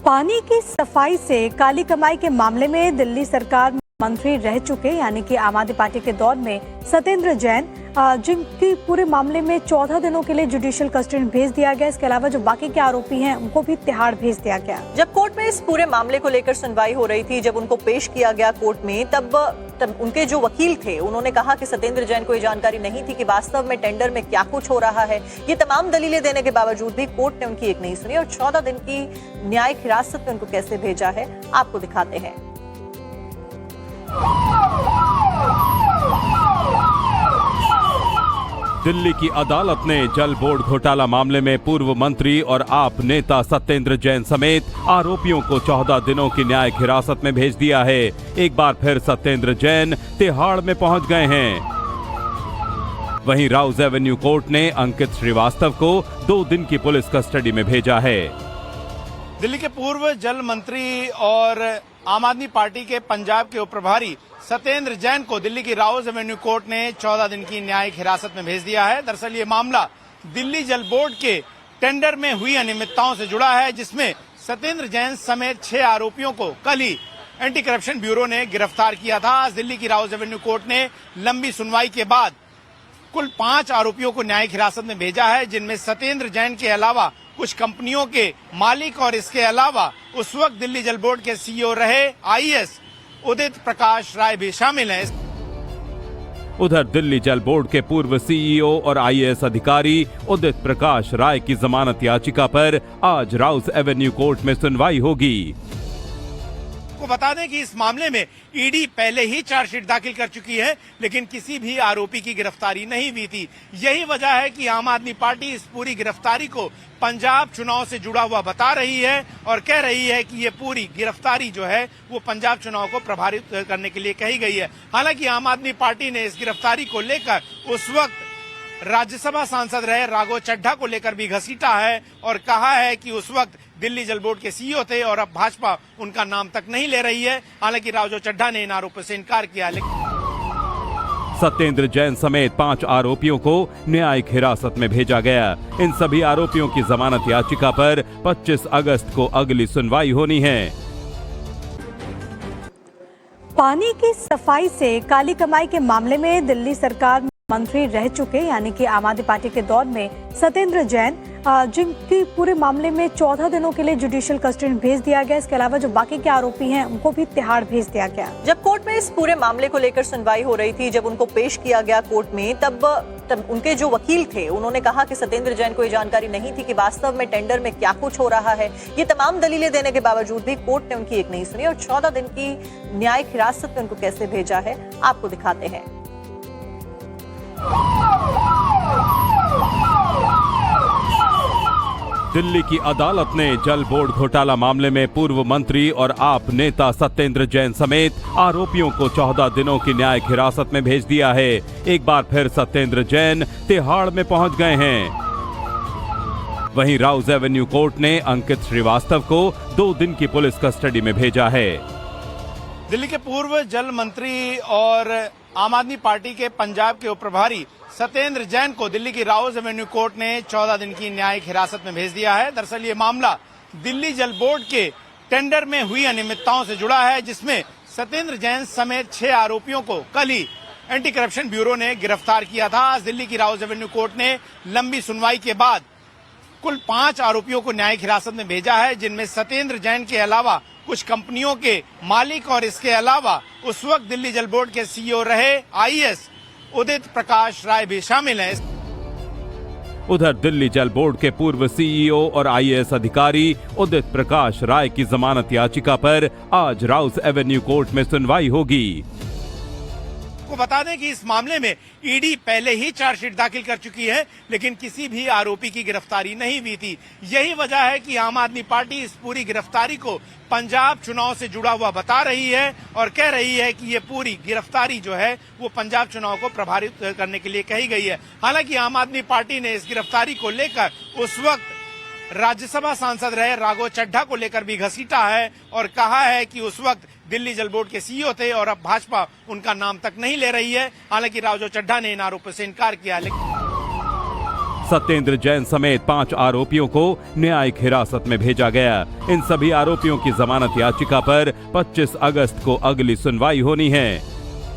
पानी की सफाई से काली कमाई के मामले में दिल्ली सरकार मंत्री रह चुके यानी कि आम आदमी पार्टी के दौर में सत्येंद्र जैन, जिनकी पूरे मामले में 14 दिनों के लिए जुडिशियल कस्टडी में भेज दिया गया। इसके अलावा जो बाकी के आरोपी हैं उनको भी तिहाड़ भेज दिया गया। जब कोर्ट में इस पूरे मामले को लेकर सुनवाई हो रही थी, जब उनको पेश किया गया कोर्ट में, तब उनके जो वकील थे उन्होंने कहा कि सत्येंद्र जैन को ये जानकारी नहीं थी कि वास्तव में टेंडर में क्या कुछ हो रहा है। ये तमाम दलीलें देने के बावजूद भी कोर्ट ने उनकी एक नहीं सुनी और 14 दिन की न्यायिक हिरासत में उनको कैसे भेजा है आपको दिखाते हैं। दिल्ली की अदालत ने जल बोर्ड घोटाला मामले में पूर्व मंत्री और आप नेता सत्येंद्र जैन समेत आरोपियों को 14 दिनों की न्यायिक हिरासत में भेज दिया है। एक बार फिर सत्येंद्र जैन तिहाड़ में पहुंच गए हैं। वहीं राउज एवेन्यू कोर्ट ने अंकित श्रीवास्तव को 2 दिन की पुलिस कस्टडी में भेजा है। दिल्ली के पूर्व जल मंत्री और आम आदमी पार्टी के पंजाब के उप प्रभारी सत्येंद्र जैन को दिल्ली की राउज एवेन्यू कोर्ट ने 14 दिन की न्यायिक हिरासत में भेज दिया है। दरअसल ये मामला दिल्ली जल बोर्ड के टेंडर में हुई अनियमितताओं से जुड़ा है, जिसमें सत्येंद्र जैन समेत 6 आरोपियों को कल ही एंटी करप्शन ब्यूरो ने गिरफ्तार किया था। आज दिल्ली की राउज एवेन्यू कोर्ट ने लंबी सुनवाई के बाद कुल 5 आरोपियों को न्यायिक हिरासत में भेजा है, जिनमें सत्येंद्र जैन के अलावा कुछ कंपनियों के मालिक और इसके अलावा उस वक्त दिल्ली जल बोर्ड के सीईओ रहे आईएएस उदित प्रकाश राय भी शामिल हैं। उधर दिल्ली जल बोर्ड के पूर्व सीईओ और आईएएस अधिकारी उदित प्रकाश राय की जमानत याचिका पर आज राउज एवेन्यू कोर्ट में सुनवाई होगी। आपको बता दें कि इस मामले में ईडी पहले ही चार्जशीट दाखिल कर चुकी है, लेकिन किसी भी आरोपी की गिरफ्तारी नहीं हुई थी। यही वजह है कि आम आदमी पार्टी इस पूरी गिरफ्तारी को पंजाब चुनाव से जुड़ा हुआ बता रही है और कह रही है कि ये पूरी गिरफ्तारी जो है वो पंजाब चुनाव को प्रभावित करने के लिए कही गई है। हालांकि आम आदमी पार्टी ने इस गिरफ्तारी को लेकर उस वक्त राज्यसभा सांसद रहे राघव चड्ढा को लेकर भी घसीटा है और कहा है कि उस वक्त दिल्ली जल बोर्ड के सीईओ थे और अब भाजपा उनका नाम तक नहीं ले रही है। हालांकि राघव चड्ढा ने इन आरोपों से इनकार किया। सत्येंद्र जैन समेत 5 आरोपियों को न्यायिक हिरासत में भेजा गया। इन सभी आरोपियों की जमानत याचिका पर 25 अगस्त को अगली सुनवाई होनी है। पानी की सफाई से काली कमाई के मामले में दिल्ली सरकार मंत्री रह चुके यानी कि आम आदमी पार्टी के दौर में सत्येंद्र जैन, जिनकी पूरे मामले में 14 दिनों के लिए जुडिशियल कस्टडी में भेज दिया गया। इसके अलावा जो बाकी के आरोपी हैं उनको भी तिहाड़ भेज दिया गया। जब कोर्ट में इस पूरे मामले को लेकर सुनवाई हो रही थी, जब उनको पेश किया गया कोर्ट में, तब उनके जो वकील थे उन्होंने कहा कि सत्येंद्र जैन को ये जानकारी नहीं थी कि वास्तव में टेंडर में क्या कुछ हो रहा है। ये तमाम दलीलें देने के बावजूद भी कोर्ट ने उनकी एक नहीं सुनी और 14 दिन की न्यायिक हिरासत में उनको कैसे भेजा है आपको दिखाते हैं। दिल्ली की अदालत ने जल बोर्ड घोटाला मामले में पूर्व मंत्री और आप नेता सत्येंद्र जैन समेत आरोपियों को 14 दिनों की न्यायिक हिरासत में भेज दिया है। एक बार फिर सत्येंद्र जैन तिहाड़ में पहुंच गए हैं। वहीं राउज एवेन्यू कोर्ट ने अंकित श्रीवास्तव को 2 दिन की पुलिस कस्टडी में भेजा है। दिल्ली के पूर्व जल मंत्री और आम आदमी पार्टी के पंजाब के उप प्रभारी सत्येंद्र जैन को दिल्ली की राउज एवेन्यू कोर्ट ने 14 दिन की न्यायिक हिरासत में भेज दिया है। दरअसल ये मामला दिल्ली जल बोर्ड के टेंडर में हुई अनियमितताओं से जुड़ा है, जिसमें सत्येंद्र जैन समेत 6 आरोपियों को कल ही एंटी करप्शन ब्यूरो ने गिरफ्तार किया था। आज दिल्ली की राउज एवेन्यू कोर्ट ने लंबी सुनवाई के बाद कुल 5 आरोपियों को न्यायिक हिरासत में भेजा है, जिनमें सत्येंद्र जैन के अलावा कुछ कंपनियों के मालिक और इसके अलावा उस वक्त दिल्ली जल बोर्ड के सीईओ रहे आईएएस उदित प्रकाश राय भी शामिल हैं। उधर दिल्ली जल बोर्ड के पूर्व सीईओ और आईएएस अधिकारी उदित प्रकाश राय की जमानत याचिका पर आज राउज एवेन्यू कोर्ट में सुनवाई होगी। आपको बता दें कि इस मामले में ईडी पहले ही चार्जशीट दाखिल कर चुकी है, लेकिन किसी भी आरोपी की गिरफ्तारी नहीं हुई थी। यही वजह है कि आम आदमी पार्टी इस पूरी गिरफ्तारी को पंजाब चुनाव से जुड़ा हुआ बता रही है और कह रही है कि ये पूरी गिरफ्तारी जो है वो पंजाब चुनाव को प्रभावित करने के लिए कही गई है। हालांकि आम आदमी पार्टी ने इस गिरफ्तारी को लेकर उस वक्त राज्यसभा सांसद रहे राघव चड्ढा को लेकर भी घसीटा है और कहा है कि उस वक्त दिल्ली जल बोर्ड के सीईओ थे और अब भाजपा उनका नाम तक नहीं ले रही है। हालांकि राघव चड्ढा ने इन आरोपों से इनकार किया। सत्येंद्र जैन समेत 5 आरोपियों को न्यायिक हिरासत में भेजा गया। इन सभी आरोपियों की जमानत याचिका पर 25 अगस्त को अगली सुनवाई होनी है।